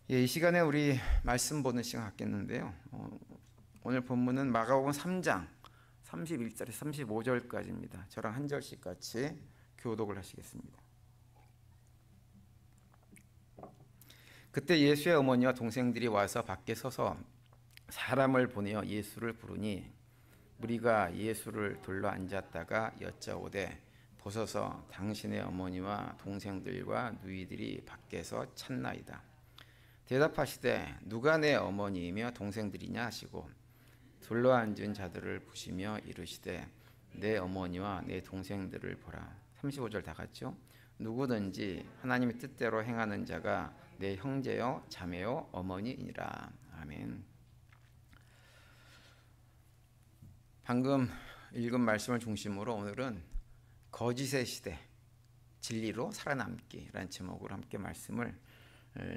이 시간에 우리 말씀 보는 시간 갖겠는데요. 오늘 본문은 마가복음 3장 31절에서 35절까지입니다. 저랑 한 절씩 같이 교독을 하시겠습니다. 그때 예수의 어머니와 동생들이 와서 밖에 서서 사람을 보내어 예수를 부르니 무리가 예수를 둘러 앉았다가 여짜오되 보소서 당신의 어머니와 동생들과 누이들이 밖에서 찾나이다. 대답하시되 누가 내 어머니이며 동생들이냐 하시고 둘러앉은 자들을 보시며 이르시되 내 어머니와 내 동생들을 보라. 35절 다 같죠? 누구든지 하나님의 뜻대로 행하는 자가 내 형제요 자매요 어머니이니라. 아멘. 방금 읽은 말씀을 중심으로 오늘은 거짓의 시대 진리로 살아남기라는 제목으로 함께 말씀을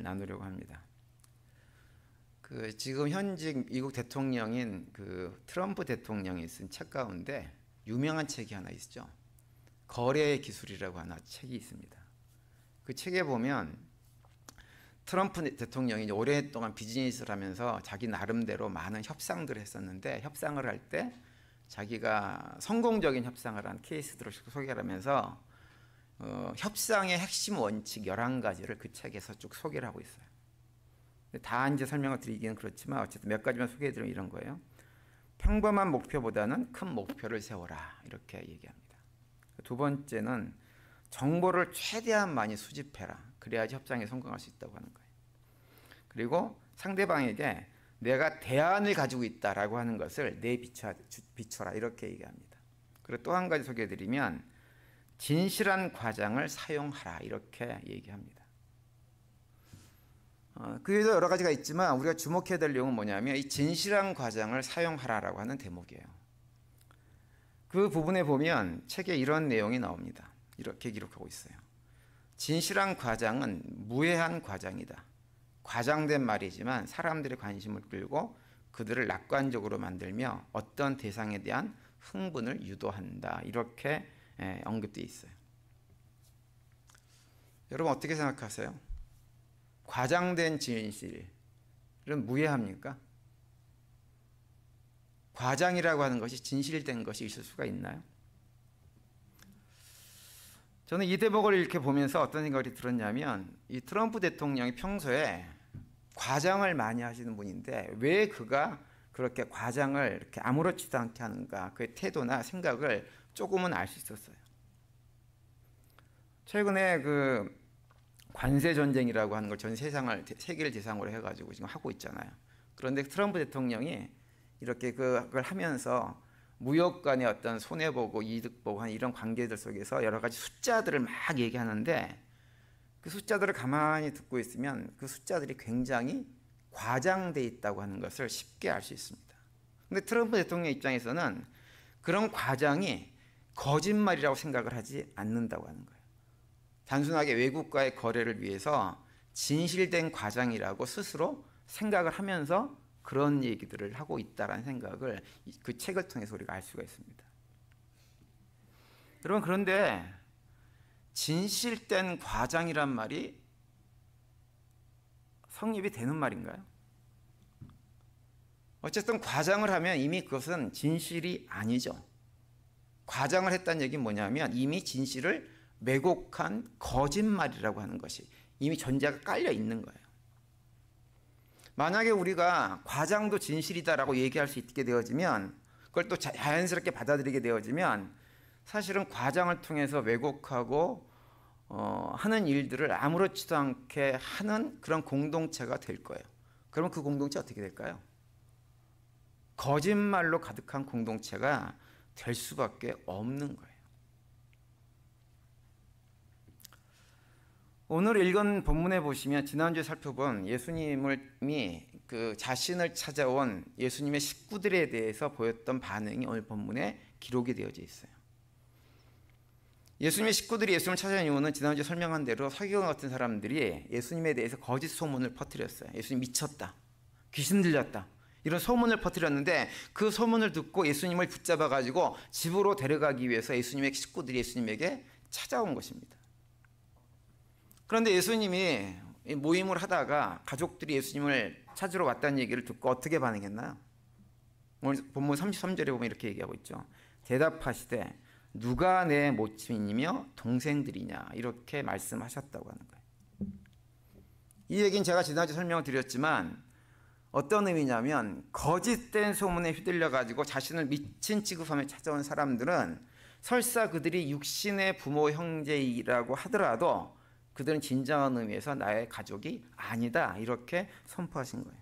나누려고 합니다. 지금 현직 미국 대통령인 트럼프 대통령이 쓴 책 가운데 유명한 책이 하나 있죠. 거래의 기술이라고 하나 책이 있습니다. 그 책에 보면 트럼프 대통령이 오랫동안 비즈니스를 하면서 자기 나름대로 많은 협상들을 했었는데 협상을 할 때 자기가 성공적인 협상을 한 케이스들을 소개를 하면서 협상의 핵심 원칙 11가지를 그 책에서 쭉 소개를 하고 있어요. 다 이제 설명을 드리기는 그렇지만 어쨌든 몇 가지만 소개해드리면 이런 거예요. 평범한 목표보다는 큰 목표를 세워라 이렇게 얘기합니다. 두 번째는 정보를 최대한 많이 수집해라. 그래야지 협상에 성공할 수 있다고 하는 거예요. 그리고 상대방에게 내가 대안을 가지고 있다라고 하는 것을 비춰라 이렇게 얘기합니다. 그리고 또 한 가지 소개해드리면 진실한 과장을 사용하라 이렇게 얘기합니다. 그 외에도 여러 가지가 있지만 우리가 주목해야 될 내용은 뭐냐면 이 진실한 과장을 사용하라라고 하는 대목이에요. 그 부분에 보면 책에 이런 내용이 나옵니다. 이렇게 기록하고 있어요. 진실한 과장은 무해한 과장이다. 과장된 말이지만 사람들의 관심을 끌고 그들을 낙관적으로 만들며 어떤 대상에 대한 흥분을 유도한다. 이렇게 언급되어 있어요. 여러분 어떻게 생각하세요? 과장된 진실은 무해합니까? 과장이라고 하는 것이 진실된 것이 있을 수가 있나요? 저는 이 대목을 이렇게 보면서 어떤 생각이 들었냐면 이 트럼프 대통령이 평소에 과장을 많이 하시는 분인데 왜 그가 그렇게 과장을 이렇게 아무렇지도 않게 하는가 그의 태도나 생각을 조금은 알 수 있었어요. 최근에 관세 전쟁이라고 하는 걸 전 세계를 대상으로 해가지고 지금 하고 있잖아요. 그런데 트럼프 대통령이 이렇게 그걸 하면서 무역 간의 어떤 손해보고 이득보고 하는 이런 관계들 속에서 여러 가지 숫자들을 막 얘기하는데 그 숫자들을 가만히 듣고 있으면 그 숫자들이 굉장히 과장돼 있다고 하는 것을 쉽게 알 수 있습니다. 근데 트럼프 대통령 입장에서는 그런 과장이 거짓말이라고 생각을 하지 않는다고 하는 거예요. 단순하게 외국과의 거래를 위해서 진실된 과장이라고 스스로 생각을 하면서 그런 얘기들을 하고 있다는 생각을 그 책을 통해서 우리가 알 수가 있습니다. 여러분 그런데 진실된 과장이란 말이 성립이 되는 말인가요? 어쨌든 과장을 하면 이미 그것은 진실이 아니죠. 과장을 했다는 얘기는 뭐냐면 이미 진실을 왜곡한 거짓말이라고 하는 것이 이미 전제가 깔려 있는 거예요. 만약에 우리가 과장도 진실이다라고 얘기할 수 있게 되어지면 그걸 또 자연스럽게 받아들이게 되어지면 사실은 과장을 통해서 왜곡하고 하는 일들을 아무렇지도 않게 하는 그런 공동체가 될 거예요. 그러면 그 공동체 어떻게 될까요? 거짓말로 가득한 공동체가 될 수밖에 없는 거예요. 오늘 읽은 본문에 보시면 지난주에 살펴본 예수님이 자신을 찾아온 예수님의 식구들에 대해서 보였던 반응이 오늘 본문에 기록이 되어져 있어요. 예수님의 식구들이 예수님을 찾아온 이유는 지난주에 설명한 대로 서기관 같은 사람들이 예수님에 대해서 거짓 소문을 퍼뜨렸어요. 예수님 미쳤다. 귀신 들렸다. 이런 소문을 퍼뜨렸는데 그 소문을 듣고 예수님을 붙잡아가지고 집으로 데려가기 위해서 예수님의 식구들이 예수님에게 찾아온 것입니다. 그런데 예수님이 이 모임을 하다가 가족들이 예수님을 찾으러 왔다는 얘기를 듣고 어떻게 반응했나요? 오늘 본문 33절에 보면 이렇게 얘기하고 있죠. 대답하시되 누가 내 모친이며 동생들이냐 이렇게 말씀하셨다고 하는 거예요. 이 얘기는 제가 지난주에 설명을 드렸지만 어떤 의미냐면 거짓된 소문에 휘둘려 가지고 자신을 미친 취급하며 찾아온 사람들은 설사 그들이 육신의 부모 형제이라고 하더라도 그들은 진정한 의미에서 나의 가족이 아니다 이렇게 선포하신 거예요.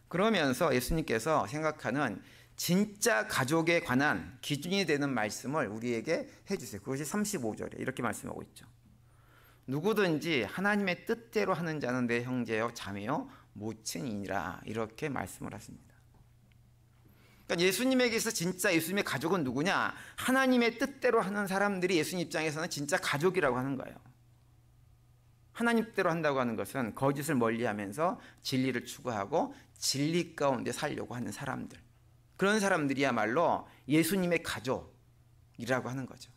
그러면서 예수님께서 생각하는 진짜 가족에 관한 기준이 되는 말씀을 우리에게 해주세요. 그것이 35절에 이렇게 말씀하고 있죠. 누구든지 하나님의 뜻대로 하는 자는 내 형제요 자매요 모친이니라 이렇게 말씀을 하십니다. 그러니까 예수님에게서 진짜 예수님의 가족은 누구냐? 하나님의 뜻대로 하는 사람들이 예수님 입장에서는 진짜 가족이라고 하는 거예요. 하나님 뜻대로 한다고 하는 것은 거짓을 멀리하면서 진리를 추구하고 진리 가운데 살려고 하는 사람들, 그런 사람들이야말로 예수님의 가족이라고 하는 거죠.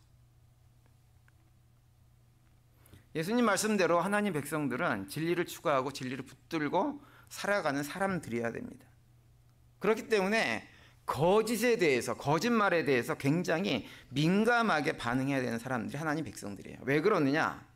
예수님 말씀대로 하나님 백성들은 진리를 추구하고 진리를 붙들고 살아가는 사람들이어야 됩니다. 그렇기 때문에 거짓에 대해서, 거짓말에 대해서 굉장히 민감하게 반응해야 되는 사람들이 하나님 백성들이에요. 왜 그러느냐?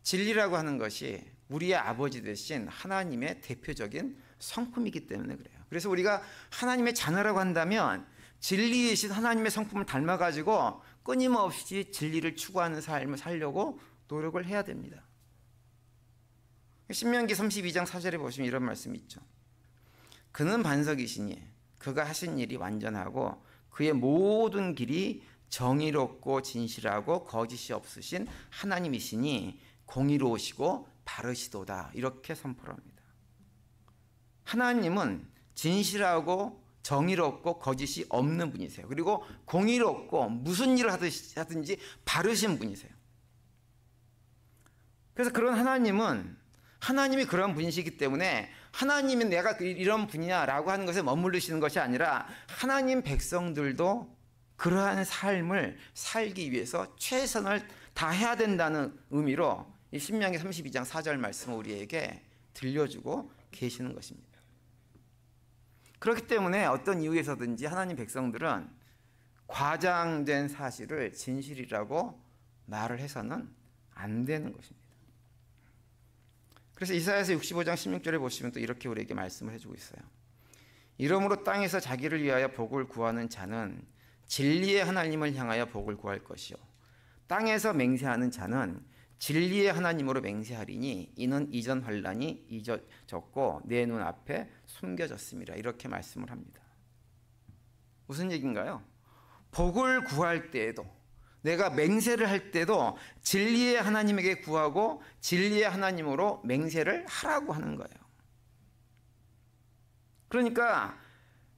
진리라고 하는 것이 우리의 아버지 되신 하나님의 대표적인 성품이기 때문에 그래요. 그래서 우리가 하나님의 자녀라고 한다면 진리이신 하나님의 성품을 닮아가지고 끊임없이 진리를 추구하는 삶을 살려고 노력을 해야 됩니다. 신명기 32장 4절에 보시면 이런 말씀이 있죠. 그는 반석이시니 그가 하신 일이 완전하고 그의 모든 길이 정의롭고 진실하고 거짓이 없으신 하나님이시니 공의로우시고 바르시도다 이렇게 선포합니다. 하나님은 진실하고 정의롭고 거짓이 없는 분이세요. 그리고 공의롭고 무슨 일을 하든지 바르신 분이세요. 그래서 그런 하나님이 그런 분이시기 때문에 하나님이 내가 이런 분이냐라고 하는 것에 머무르시는 것이 아니라 하나님 백성들도 그러한 삶을 살기 위해서 최선을 다해야 된다는 의미로 이 신명기 32장 4절 말씀을 우리에게 들려주고 계시는 것입니다. 그렇기 때문에 어떤 이유에서든지 하나님 백성들은 과장된 사실을 진실이라고 말을 해서는 안 되는 것입니다. 그래서 이사야서 65장 16절에 보시면 또 이렇게 우리에게 말씀을 해주고 있어요. 이러므로 땅에서 자기를 위하여 복을 구하는 자는 진리의 하나님을 향하여 복을 구할 것이요 땅에서 맹세하는 자는 진리의 하나님으로 맹세하리니 이는 이전 환난이 잊어졌고 내 눈앞에 숨겨졌습니다. 이렇게 말씀을 합니다. 무슨 얘기인가요? 복을 구할 때에도 내가 맹세를 할 때도 진리의 하나님에게 구하고 진리의 하나님으로 맹세를 하라고 하는 거예요. 그러니까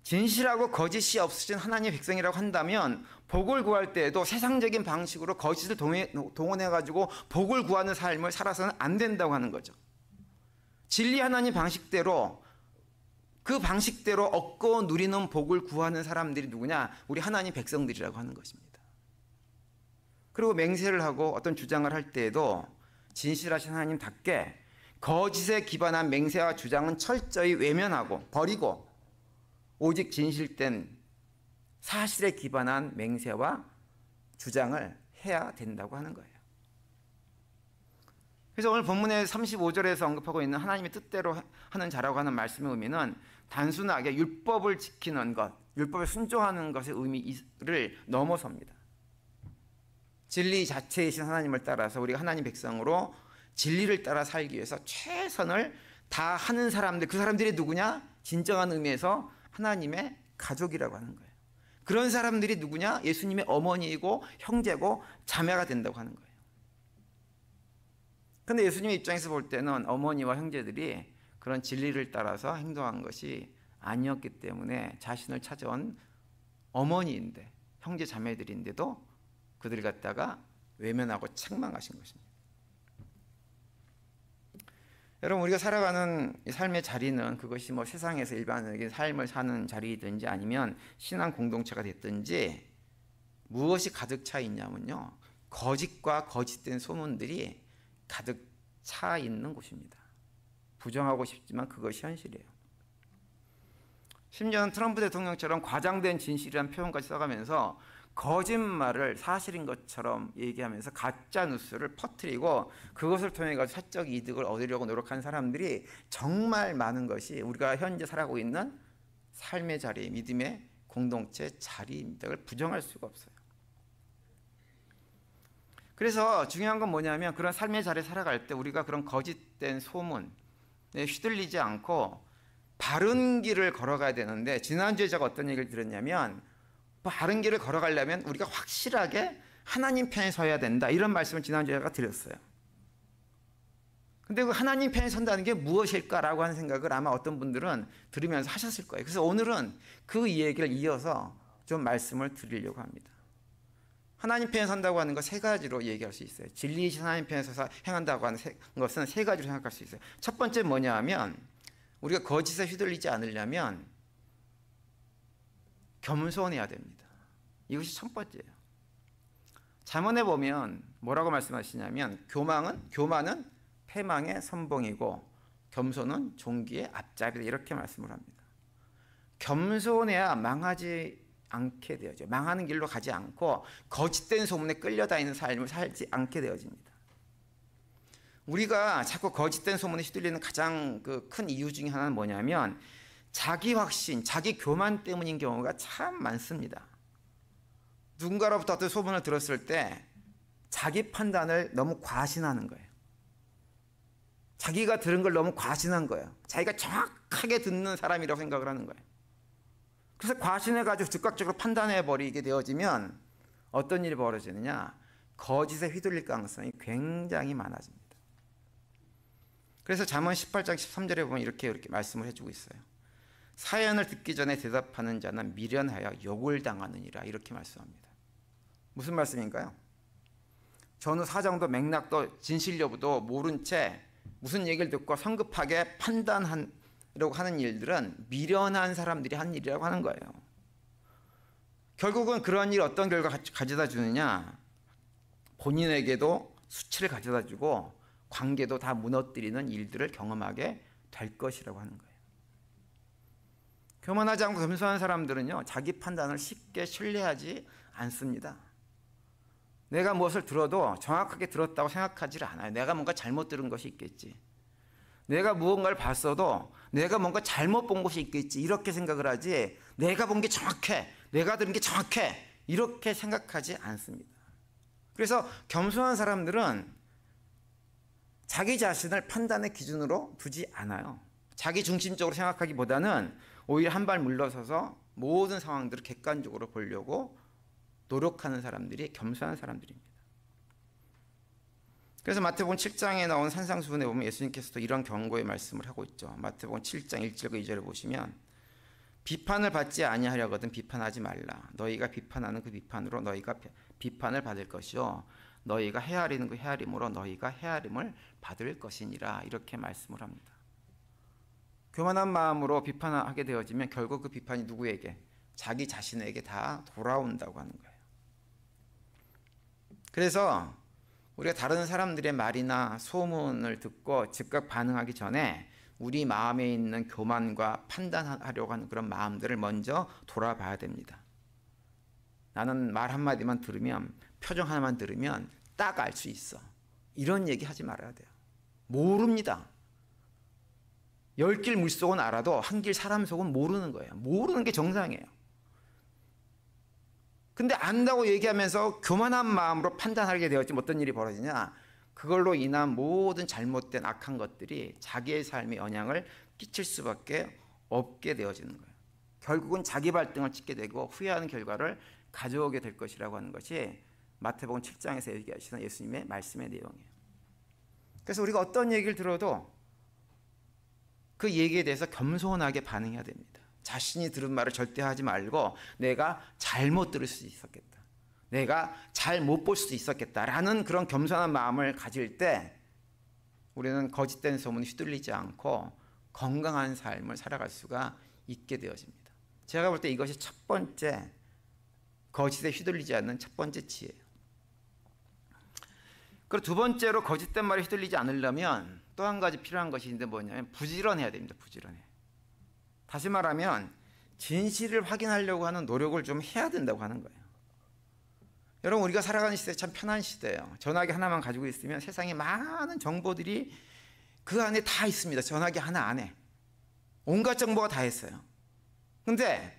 진실하고 거짓이 없으신 하나님의 백성이라고 한다면 복을 구할 때에도 세상적인 방식으로 거짓을 동원해가지고 복을 구하는 삶을 살아서는 안 된다고 하는 거죠. 진리 하나님 방식대로 그 방식대로 얻고 누리는 복을 구하는 사람들이 누구냐? 우리 하나님 백성들이라고 하는 것입니다. 그리고 맹세를 하고 어떤 주장을 할 때에도 진실하신 하나님답게 거짓에 기반한 맹세와 주장은 철저히 외면하고 버리고 오직 진실된 사실에 기반한 맹세와 주장을 해야 된다고 하는 거예요. 그래서 오늘 본문의 35절에서 언급하고 있는 하나님의 뜻대로 하는 자라고 하는 말씀의 의미는 단순하게 율법을 지키는 것, 율법에 순종하는 것의 의미를 넘어섭니다. 진리 자체이신 하나님을 따라서 우리가 하나님 백성으로 진리를 따라 살기 위해서 최선을 다하는 사람들, 그 사람들이 누구냐? 진정한 의미에서 하나님의 가족이라고 하는 거예요. 그런 사람들이 누구냐? 예수님의 어머니이고 형제고 자매가 된다고 하는 거예요. 그런데 예수님의 입장에서 볼 때는 어머니와 형제들이 그런 진리를 따라서 행동한 것이 아니었기 때문에 자신을 찾아온 어머니인데 형제 자매들인데도 그들을 갖다가 외면하고 책망하신 것입니다. 여러분, 우리가 살아가는 삶의 자리는 그것이 뭐 세상에서 일반적인 삶을 사는 자리든지 아니면 신앙 공동체가 됐든지 무엇이 가득 차 있냐면요, 거짓과 거짓된 소문들이 가득 차 있는 곳입니다. 부정하고 싶지만 그것이 현실이에요. 심지어는 트럼프 대통령처럼 과장된 진실이라는 표현까지 써가면서 거짓말을 사실인 것처럼 얘기하면서 가짜 뉴스를 퍼뜨리고 그것을 통해 가지고 사적 이득을 얻으려고 노력하는 사람들이 정말 많은 것이 우리가 현재 살아가고 있는 삶의 자리, 믿음의 공동체 자리입니다. 그걸 부정할 수가 없어요. 그래서 중요한 건 뭐냐면 그런 삶의 자리에 살아갈 때 우리가 그런 거짓된 소문에 휘둘리지 않고 바른 길을 걸어가야 되는데, 지난주에 제가 어떤 얘기를 들었냐면 바른 길을 걸어가려면 우리가 확실하게 하나님 편에 서야 된다, 이런 말씀을 지난주에 제가 드렸어요. 근데 그 하나님 편에 선다는 게 무엇일까라고 하는 생각을 아마 어떤 분들은 들으면서 하셨을 거예요. 그래서 오늘은 그 얘기를 이어서 좀 말씀을 드리려고 합니다. 하나님 편에 선다고 하는 거 세 가지로 얘기할 수 있어요. 진리이신 하나님 편에 서서 행한다고 하는 것은 세 가지로 생각할 수 있어요. 첫 번째 뭐냐 하면 우리가 거짓에 휘둘리지 않으려면 겸손해야 됩니다. 이것이 첫 번째예요. 잠언에 보면 뭐라고 말씀하시냐면 교만은 패망의 선봉이고 겸손은 종기의 앞잡이다, 이렇게 말씀을 합니다. 겸손해야 망하지 않게 되어져. 망하는 길로 가지 않고 거짓된 소문에 끌려다니는 삶을 살지 않게 되어집니다. 우리가 자꾸 거짓된 소문에 휘둘리는 가장 큰 이유 중에 하나는 뭐냐면 자기 확신, 자기 교만 때문인 경우가 참 많습니다. 누군가로부터 어떤 소문을 들었을 때 자기 판단을 너무 과신하는 거예요. 자기가 들은 걸 너무 과신한 거예요. 자기가 정확하게 듣는 사람이라고 생각을 하는 거예요. 그래서 과신해가지고 즉각적으로 판단해버리게 되어지면 어떤 일이 벌어지느냐, 거짓에 휘둘릴 가능성이 굉장히 많아집니다. 그래서 잠언 18장 13절에 보면 이렇게 말씀을 해주고 있어요. 사연을 듣기 전에 대답하는 자는 미련하여 욕을 당하느니라, 이렇게 말씀합니다. 무슨 말씀인가요? 전후 사정도 맥락도 진실 여부도 모른 채 무슨 얘기를 듣고 성급하게 판단하려고 하는 일들은 미련한 사람들이 한 일이라고 하는 거예요. 결국은 그런 일 어떤 결과 가져다 주느냐, 본인에게도 수치를 가져다 주고 관계도 다 무너뜨리는 일들을 경험하게 될 것이라고 하는 거예요. 교만하지 않고 겸손한 사람들은요, 자기 판단을 쉽게 신뢰하지 않습니다. 내가 무엇을 들어도 정확하게 들었다고 생각하지 않아요. 내가 뭔가 잘못 들은 것이 있겠지. 내가 무언가를 봤어도 내가 뭔가 잘못 본 것이 있겠지, 이렇게 생각을 하지 내가 본 게 정확해, 내가 들은 게 정확해, 이렇게 생각하지 않습니다. 그래서 겸손한 사람들은 자기 자신을 판단의 기준으로 두지 않아요. 자기 중심적으로 생각하기보다는 오히려 한 발 물러서서 모든 상황들을 객관적으로 보려고 노력하는 사람들이 겸손한 사람들입니다. 그래서 마태복음 7장에 나온 산상수훈에 보면 예수님께서도 이런 경고의 말씀을 하고 있죠. 마태복음 7장 1절과 2절을 보시면 비판을 받지 아니하려거든 비판하지 말라. 너희가 비판하는 그 비판으로 너희가 비판을 받을 것이요 너희가 헤아리는 그 헤아림으로 너희가 헤아림을 받을 것이니라, 이렇게 말씀을 합니다. 교만한 마음으로 비판하게 되어지면 결국 그 비판이 누구에게? 자기 자신에게 다 돌아온다고 하는 거예요. 그래서 우리가 다른 사람들의 말이나 소문을 듣고 즉각 반응하기 전에 우리 마음에 있는 교만과 판단하려고 하는 그런 마음들을 먼저 돌아봐야 됩니다. 나는 말 한마디만 들으면, 표정 하나만 들으면 딱 알 수 있어, 이런 얘기 하지 말아야 돼요. 모릅니다. 10길 물속은 알아도 한 길 사람 속은 모르는 거예요. 모르는 게 정상이에요. 근데 안다고 얘기하면서 교만한 마음으로 판단하게 되었지만 어떤 일이 벌어지냐, 그걸로 인한 모든 잘못된 악한 것들이 자기의 삶에 영향을 끼칠 수밖에 없게 되어지는 거예요. 결국은 자기 발등을 찍게 되고 후회하는 결과를 가져오게 될 것이라고 하는 것이 마태복음 7장에서 얘기하시는 예수님의 말씀의 내용이에요. 그래서 우리가 어떤 얘기를 들어도 그 얘기에 대해서 겸손하게 반응해야 됩니다. 자신이 들은 말을 절대 하지 말고 내가 잘못 들을 수 있었겠다, 내가 잘 못 볼 수도 있었겠다라는 그런 겸손한 마음을 가질 때 우리는 거짓된 소문에 휘둘리지 않고 건강한 삶을 살아갈 수가 있게 되어집니다. 제가 볼 때 이것이 첫 번째, 거짓에 휘둘리지 않는 첫 번째 지혜예요. 그리고 두 번째로 거짓된 말에 휘둘리지 않으려면 또 한 가지 필요한 것이 있는데 뭐냐면 부지런해야 됩니다. 부지런해. 다시 말하면 진실을 확인하려고 하는 노력을 좀 해야 된다고 하는 거예요. 여러분, 우리가 살아가는 시대 참 편한 시대예요. 전화기 하나만 가지고 있으면 세상에 많은 정보들이 그 안에 다 있습니다. 전화기 하나 안에 온갖 정보가 다 있어요. 근데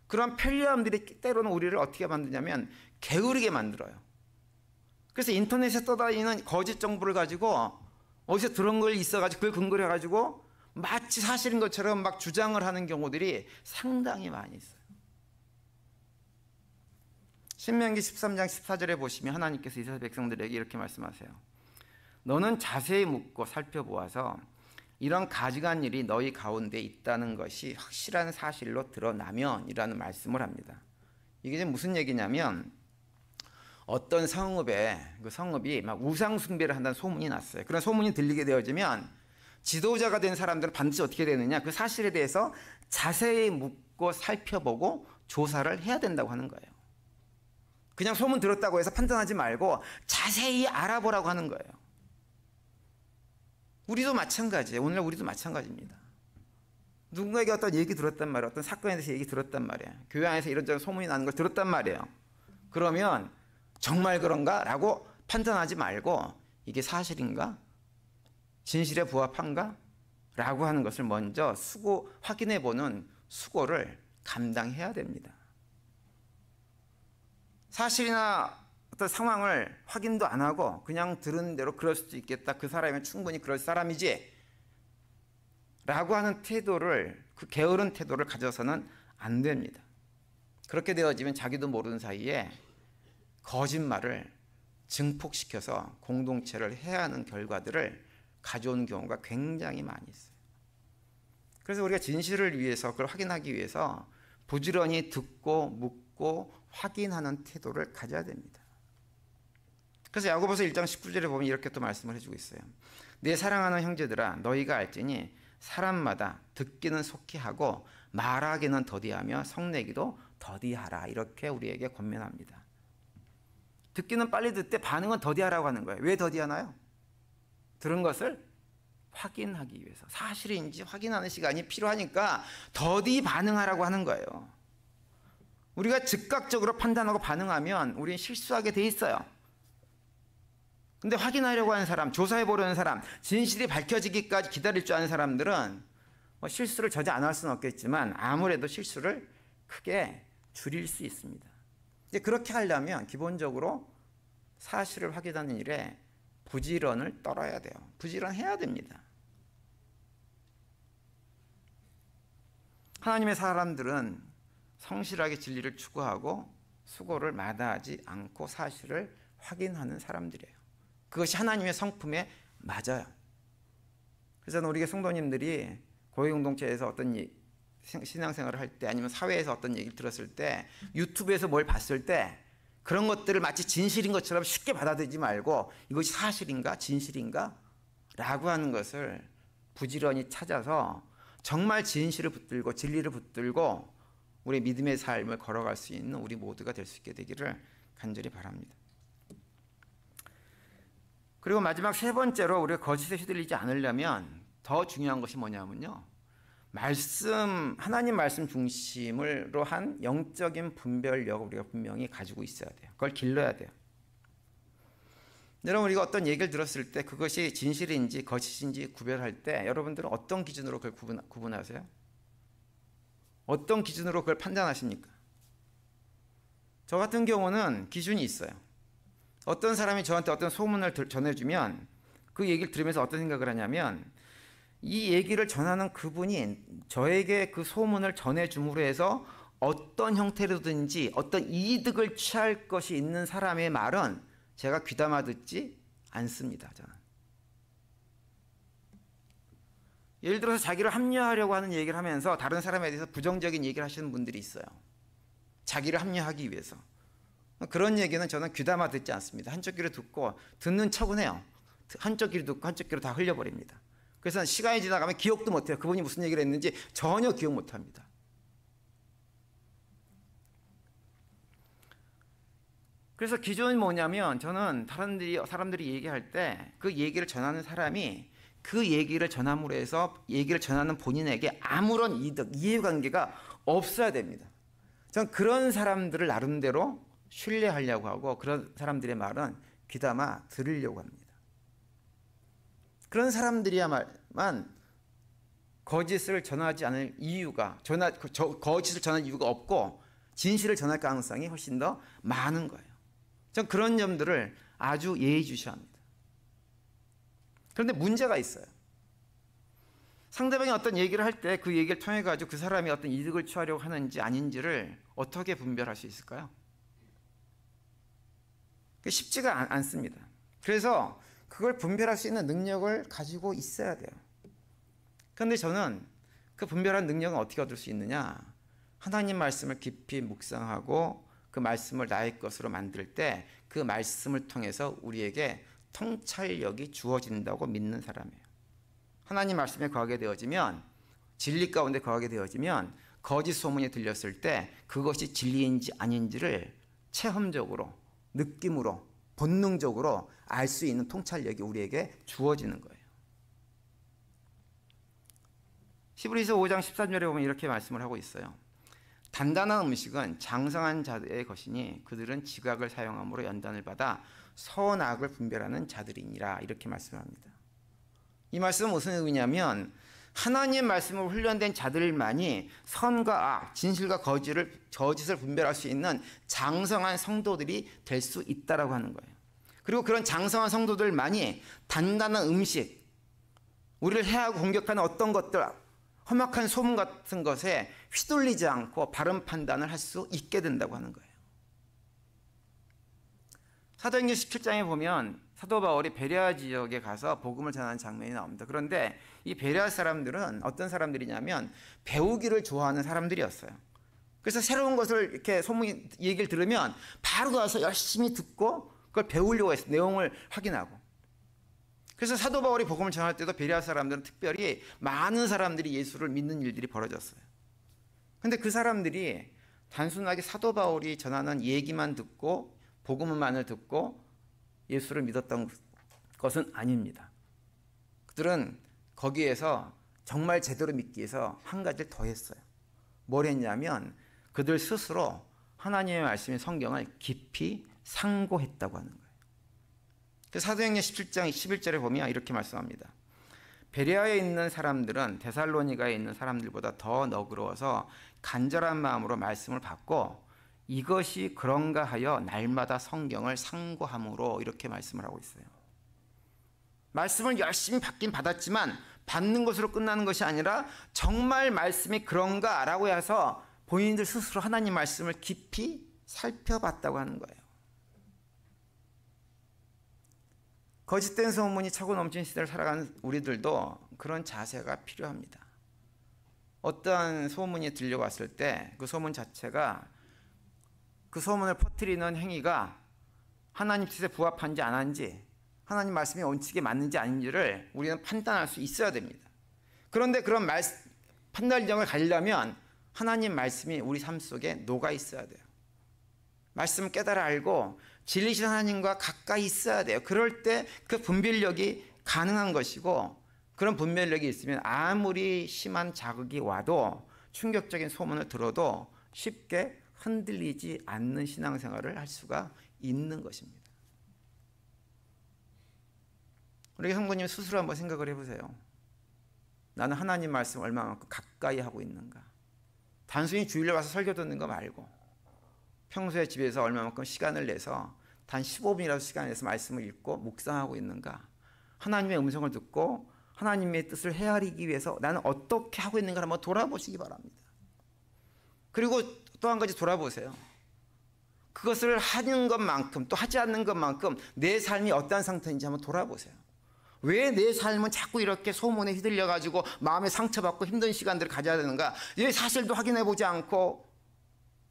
그런 편리함들이 때로는 우리를 어떻게 만드냐면 게으르게 만들어요. 그래서 인터넷에 떠다니는 거짓 정보를 가지고 어디서 들은 걸 있어가지고 그걸 근거로 해가지고 마치 사실인 것처럼 막 주장을 하는 경우들이 상당히 많이 있어요. 신명기 13장 14절에 보시면 하나님께서 이스라엘 백성들에게 이렇게 말씀하세요. 너는 자세히 묻고 살펴보아서 이런 가증한 일이 너희 가운데 있다는 것이 확실한 사실로 드러나면 이라는 말씀을 합니다. 이게 무슨 얘기냐면 어떤 그 성읍이 막 우상 숭배를 한다는 소문이 났어요. 그런 소문이 들리게 되어지면 지도자가 된 사람들은 반드시 어떻게 되느냐, 그 사실에 대해서 자세히 묻고 살펴보고 조사를 해야 된다고 하는 거예요. 그냥 소문 들었다고 해서 판단하지 말고 자세히 알아보라고 하는 거예요. 우리도 마찬가지예요. 오늘날 우리도 마찬가지입니다. 누군가에게 어떤 얘기 들었단 말이에요. 어떤 사건에 대해서 얘기 들었단 말이에요. 교회 안에서 이런저런 소문이 나는 걸 들었단 말이에요. 그러면 정말 그런가? 라고 판단하지 말고 이게 사실인가? 진실에 부합한가? 라고 하는 것을 먼저 확인해보는 수고를 감당해야 됩니다. 사실이나 어떤 상황을 확인도 안 하고 그냥 들은 대로 그럴 수도 있겠다. 그 사람이면 충분히 그럴 사람이지. 라고 하는 태도를, 그 게으른 태도를 가져서는 안 됩니다. 그렇게 되어지면 자기도 모르는 사이에 거짓말을 증폭시켜서 공동체를 해하는 결과들을 가져오는 경우가 굉장히 많이 있어요. 그래서 우리가 진실을 위해서, 그걸 확인하기 위해서 부지런히 듣고 묻고 확인하는 태도를 가져야 됩니다. 그래서 야고보서 1장 19절에 보면 이렇게 또 말씀을 해주고 있어요. 내 사랑하는 형제들아, 너희가 알지니 사람마다 듣기는 속히 하고 말하기는 더디하며 성내기도 더디하라. 이렇게 우리에게 권면합니다. 듣기는 빨리 듣되 반응은 더디하라고 하는 거예요. 왜 더디하나요? 들은 것을 확인하기 위해서, 사실인지 확인하는 시간이 필요하니까 더디 반응하라고 하는 거예요. 우리가 즉각적으로 판단하고 반응하면 우리는 실수하게 돼 있어요. 근데 확인하려고 하는 사람, 조사해 보려는 사람, 진실이 밝혀지기까지 기다릴 줄 아는 사람들은 실수를 저지 안 할 수는 없겠지만 아무래도 실수를 크게 줄일 수 있습니다. 이제 그렇게 하려면 기본적으로 사실을 확인하는 일에 부지런을 떨어야 돼요. 부지런해야 됩니다. 하나님의 사람들은 성실하게 진리를 추구하고 수고를 마다하지 않고 사실을 확인하는 사람들이에요. 그것이 하나님의 성품에 맞아요. 그래서 우리 성도님들이 고위공동체에서 어떤 신앙생활을 할 때, 아니면 사회에서 어떤 얘기를 들었을 때, 유튜브에서 뭘 봤을 때 그런 것들을 마치 진실인 것처럼 쉽게 받아들이지 말고 이것이 사실인가 진실인가 라고 하는 것을 부지런히 찾아서 정말 진실을 붙들고 진리를 붙들고 우리 믿음의 삶을 걸어갈 수 있는 우리 모두가 될 수 있게 되기를 간절히 바랍니다. 그리고 마지막 세 번째로 우리가 거짓에 휘둘리지 않으려면 더 중요한 것이 뭐냐면요, 하나님 말씀 중심으로 한 영적인 분별력을 우리가 분명히 가지고 있어야 돼요. 그걸 길러야 돼요. 여러분, 우리가 어떤 얘기를 들었을 때 그것이 진실인지 거짓인지 구별할 때 여러분들은 어떤 기준으로 그걸 구분하세요? 어떤 기준으로 그걸 판단하십니까? 저 같은 경우는 기준이 있어요. 어떤 사람이 저한테 어떤 소문을 전해주면 그 얘기를 들으면서 어떤 생각을 하냐면, 이 얘기를 전하는 그분이 저에게 그 소문을 전해줌으로 해서 어떤 형태로든지 어떤 이득을 취할 것이 있는 사람의 말은 제가 귀담아 듣지 않습니다. 저는. 예를 들어서 자기를 합리화하려고 하는 얘기를 하면서 다른 사람에 대해서 부정적인 얘기를 하시는 분들이 있어요. 자기를 합리화하기 위해서. 그런 얘기는 저는 귀담아 듣지 않습니다. 한쪽 귀로 듣고 듣는 척은 해요. 한쪽 귀로 듣고 한쪽 귀로 다 흘려버립니다. 그래서 시간이 지나가면 기억도 못해요. 그분이 무슨 얘기를 했는지 전혀 기억 못합니다. 그래서 기존은 뭐냐면 저는 사람들이 얘기할 때 그 얘기를 전하는 사람이 그 얘기를 전함으로 해서 얘기를 전하는 본인에게 아무런 이득, 이해관계가 없어야 됩니다. 전 그런 사람들을 나름대로 신뢰하려고 하고 그런 사람들의 말은 귀담아 들으려고 합니다. 그런 사람들이야만 거짓을 전하지 않을 이유가 거짓을 전할 이유가 없고 진실을 전할 가능성이 훨씬 더 많은 거예요. 전 그런 점들을 아주 예의주시해야 합니다. 그런데 문제가 있어요. 상대방이 어떤 얘기를 할 때 그 얘기를 통해 가지고 그 사람이 어떤 이득을 취하려고 하는지 아닌지를 어떻게 분별할 수 있을까요? 쉽지가 않습니다. 그래서 그걸 분별할 수 있는 능력을 가지고 있어야 돼요. 그런데 저는 그 분별한 능력은 어떻게 얻을 수 있느냐? 하나님 말씀을 깊이 묵상하고 그 말씀을 나의 것으로 만들 때 그 말씀을 통해서 우리에게 통찰력이 주어진다고 믿는 사람이에요. 하나님 말씀에 거하게 되어지면, 진리 가운데 거하게 되어지면 거짓 소문이 들렸을 때 그것이 진리인지 아닌지를 체험적으로, 느낌으로, 본능적으로 알 수 있는 통찰력이 우리에게 주어지는 거예요. 히브리서 5장 13절에 보면 이렇게 말씀을 하고 있어요. 단단한 음식은 장성한 자들의 것이니 그들은 지각을 사용함으로 연단을 받아 선악을 분별하는 자들이니라, 이렇게 말씀합니다. 이 말씀은 무슨 의미냐면 하나님 말씀으로 훈련된 자들만이 선과 악, 진실과 거짓을 분별할 수 있는 장성한 성도들이 될 수 있다라고 하는 거예요. 그리고 그런 장성한 성도들만이 단단한 음식, 우리를 해하고 공격하는 어떤 것들, 험악한 소문 같은 것에 휘둘리지 않고 바른 판단을 할 수 있게 된다고 하는 거예요. 사도행전 17장에 보면 사도 바울이 베레아 지역에 가서 복음을 전하는 장면이 나옵니다. 그런데 이 베레아 사람들은 어떤 사람들이냐면 배우기를 좋아하는 사람들이었어요. 그래서 새로운 것을 이렇게 얘기를 들으면 바로 가서 열심히 듣고 그걸 배우려고 했어요. 내용을 확인하고. 그래서 사도 바울이 복음을 전할 때도 베레아 사람들은 특별히 많은 사람들이 예수를 믿는 일들이 벌어졌어요. 그런데 그 사람들이 단순하게 사도 바울이 전하는 얘기만 듣고 복음만을 듣고 예수를 믿었던 것은 아닙니다. 그들은 거기에서 정말 제대로 믿기 위해서 한 가지를 더 했어요. 뭘 했냐면 그들 스스로 하나님의 말씀인 성경을 깊이 상고했다고 하는 거예요. 사도행전 17장 11절에 보면 이렇게 말씀합니다. 베레아에 있는 사람들은 데살로니가에 있는 사람들보다 더 너그러워서 간절한 마음으로 말씀을 받고 이것이 그런가 하여 날마다 성경을 상고함으로, 이렇게 말씀을 하고 있어요. 말씀을 열심히 받긴 받았지만 받는 것으로 끝나는 것이 아니라 정말 말씀이 그런가라고 해서 본인들 스스로 하나님 말씀을 깊이 살펴봤다고 하는 거예요. 거짓된 소문이 차고 넘치는 시대를 살아가는 우리들도 그런 자세가 필요합니다. 어떠한 소문이 들려왔을 때 그 소문 자체가, 그 소문을 퍼뜨리는 행위가 하나님 뜻에 부합한지 안 한지, 하나님 말씀의 원칙에 맞는지 아닌지를 우리는 판단할 수 있어야 됩니다. 그런데 그런 판단력을 가지려면 하나님 말씀이 우리 삶 속에 녹아 있어야 돼요. 말씀을 깨달아 알고 진리신 하나님과 가까이 있어야 돼요. 그럴 때 그 분별력이 가능한 것이고, 그런 분별력이 있으면 아무리 심한 자극이 와도 충격적인 소문을 들어도 쉽게 흔들리지 않는 신앙생활을 할 수가 있는 것입니다. 우리 성도님 스스로 한번 생각을 해보세요. 나는 하나님 말씀 얼마만큼 가까이 하고 있는가? 단순히 주일에 와서 설교 듣는 거 말고 평소에 집에서 얼마만큼 시간을 내서 단 15분이라도 시간을 내서 말씀을 읽고 묵상하고 있는가? 하나님의 음성을 듣고 하나님의 뜻을 헤아리기 위해서 나는 어떻게 하고 있는가 한번 돌아보시기 바랍니다. 그리고 또 한 가지 돌아보세요. 그것을 하는 것만큼 또 하지 않는 것만큼 내 삶이 어떠한 상태인지 한번 돌아보세요. 왜 내 삶은 자꾸 이렇게 소문에 휘둘려가지고 마음에 상처받고 힘든 시간들을 가져야 되는가? 왜 사실도 확인해보지 않고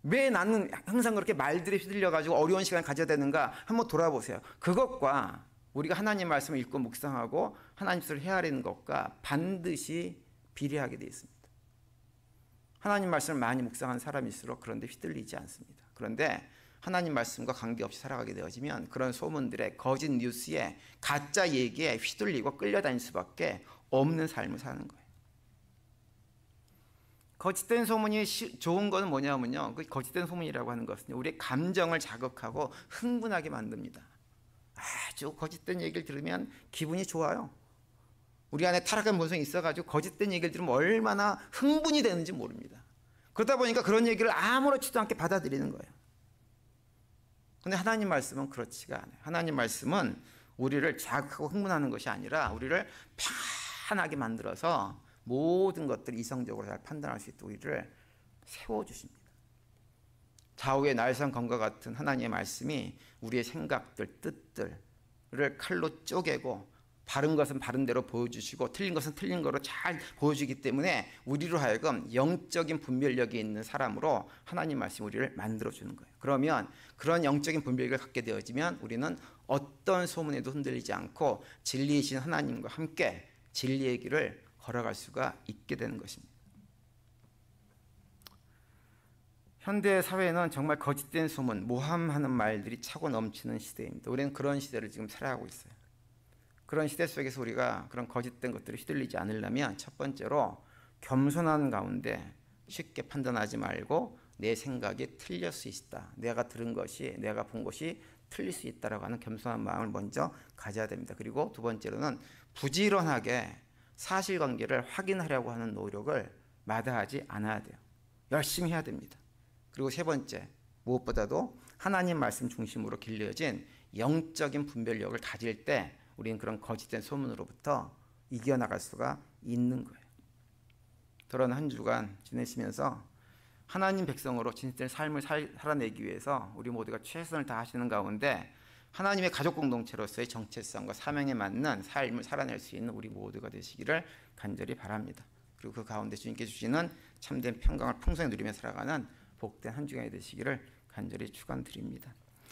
왜 나는 항상 그렇게 말들에 휘둘려가지고 어려운 시간을 가져야 되는가? 한번 돌아보세요. 그것과 우리가 하나님 말씀을 읽고 묵상하고 하나님 뜻을 헤아리는 것과 반드시 비례하게 되어 있습니다. 하나님 말씀을 많이 묵상한 사람일수록 그런데 휘둘리지 않습니다. 그런데 하나님 말씀과 관계없이 살아가게 되어지면 그런 소문들에, 거짓 뉴스에, 가짜 얘기에 휘둘리고 끌려다닐 수밖에 없는 삶을 사는 거예요. 거짓된 소문이 좋은 거는 뭐냐면요, 그 거짓된 소문이라고 하는 것은 우리의 감정을 자극하고 흥분하게 만듭니다. 아주 거짓된 얘기를 들으면 기분이 좋아요. 우리 안에 타락한 본성이 있어가지고 거짓된 얘기를 들으면 얼마나 흥분이 되는지 모릅니다. 그러다 보니까 그런 얘기를 아무렇지도 않게 받아들이는 거예요. 그런데 하나님 말씀은 그렇지가 않아요. 하나님 말씀은 우리를 자극하고 흥분하는 것이 아니라 우리를 편하게 만들어서 모든 것들을 이성적으로 잘 판단할 수 있도록 우리를 세워주십니다. 좌우의 날성검과 같은 하나님의 말씀이 우리의 생각들, 뜻들을 칼로 쪼개고 바른 것은 바른 대로 보여주시고 틀린 것은 틀린 거로 잘 보여주기 때문에 우리로 하여금 영적인 분별력이 있는 사람으로 하나님 말씀이 우리를 만들어주는 거예요. 그러면 그런 영적인 분별력을 갖게 되어지면 우리는 어떤 소문에도 흔들리지 않고 진리이신 하나님과 함께 진리의 길을 걸어갈 수가 있게 되는 것입니다. 현대 사회는 정말 거짓된 소문, 모함하는 말들이 차고 넘치는 시대입니다. 우리는 그런 시대를 지금 살아가고 있어요. 그런 시대 속에서 우리가 그런 거짓된 것들을 휘둘리지 않으려면 첫 번째로 겸손한 가운데 쉽게 판단하지 말고 내 생각이 틀릴 수 있다. 내가 들은 것이, 내가 본 것이 틀릴 수 있다라고 하는 겸손한 마음을 먼저 가져야 됩니다. 그리고 두 번째로는 부지런하게 사실관계를 확인하려고 하는 노력을 마다하지 않아야 돼요. 열심히 해야 됩니다. 그리고 세 번째, 무엇보다도 하나님 말씀 중심으로 길러진 영적인 분별력을 가질 때 우리는 그런 거짓된 소문으로부터 이겨나갈 수가 있는 거예요. 그런 한 주간 지내시면서 하나님 백성으로 진실된 삶을 살아내기 위해서 우리 모두가 최선을 다하시는 가운데 하나님의 가족 공동체로서의 정체성과 사명에 맞는 삶을 살아낼 수 있는 우리 모두가 되시기를 간절히 바랍니다. 그리고 그 가운데 주님께 주시는 참된 평강을 풍성히 누리며 살아가는 복된 한 주간이 되시기를 간절히 축원드립니다.